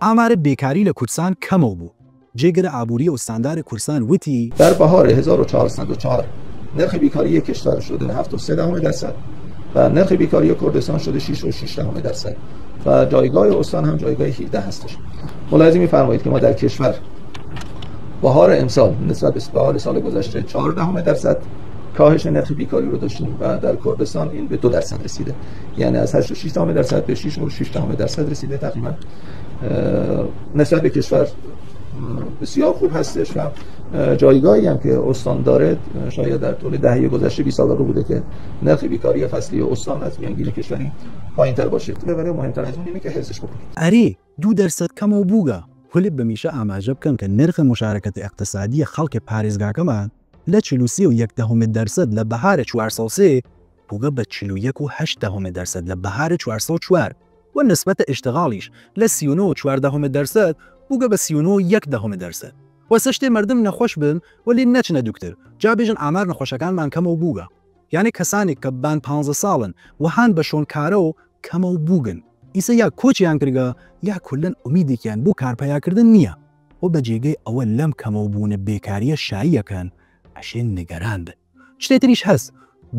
ئامارە بێکاری لە کورسان کەمەوە بوو. جێگەرە ئابووری ئەستاندار کورسان وتی در بهار 1404 نرخ بیکاری کشور شده 7.3% و نرخ بیکاری کردستان شده 6.6% و جایگاه استان هم جایگاه 17 هستش. ملاحظه می‌فرمایید که ما در کشور بهار امسال نسبت به بهار سال گذشته 14% کاهش نرخ بیکاری رو داشتیم و در کردستان این به 2% رسیده، یعنی از 8.6% به 6.6% رسیده. تقریبا نسبت به کشور بسیار خوب هستش و جایگاهی هم که استان داره شاید در طول دهه گذشته 20 سال رو بوده که نرخ بیکاری فصلی استان از میانگین کشوری پایین‌تر باشه. ولی مهمتر از اون اینه که حفظش بکنید. ئەرێ 2% کەمەوە بووگە. هەولێ بەمیشە ئاماژە بکەن کە نرخ مشارکەت اقتصادی خەڵکی پارێزگاکەمان لە 43.1% لە بەهارە 403 بووگە بە 41.8% لە بەهارە 404 و نسبەتە ئیشتغاڵیش لە 39.4% بووگە بە 39.1%. وەسە شتێ مردم نەخۆش بن وەلی نەچنە دوکتر جا بێژن ئامار نەخۆشەکانمان کەمەوە بووگە. یعنی کەسانێک کە بان 15 ساڵن و هاان بە شۆنکارەوە کەمەوە بووگن. ئیسە یا کۆچیان کردگە یا کولەن ئومیدێکیان بۆ کارپەیاکردن نییە و بە جێگەی ئەوە لەم کەمەوە بوونە بێکاریە شاییەکەن ئەشێن نیگەران بن. شتێتریش هەست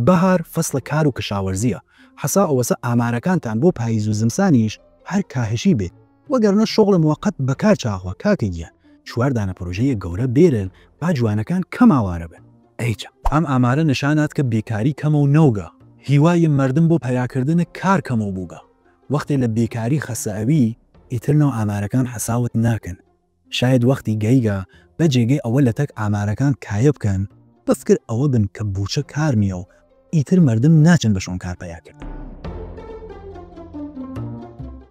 بەهار فەسڵە کار و کشاوەرزیە حەسا ئەوەسە ئامارەکانتان بۆ پاییز و زمسانیش هەر کاهشی بێت وەگەرنە شغڵ موقت بەکار چاوە کاکەگیە 4 دانە پرۆژەیە گەورە بێرن با جوانەکان کەماوارە بن. ئەیچە ئەم ئامارە نیشانات کە بێکاری کەمە و نەوگە هیوای مردم بۆ پەیاکردنە کار کەمە بووگە. وەختێ لە بێکاری خەسەوی ئیتر ناو ئامارەکان حەساوت ناکەن. شاید وەختی گەیگە بە جێگەی ئەوە لە تەک ئامارەکان کایە بکەن بەفکر ئەوە بن کە بووچە کار نییە و ئیتر مردم ناچن بە شۆن کارپەیاکردن.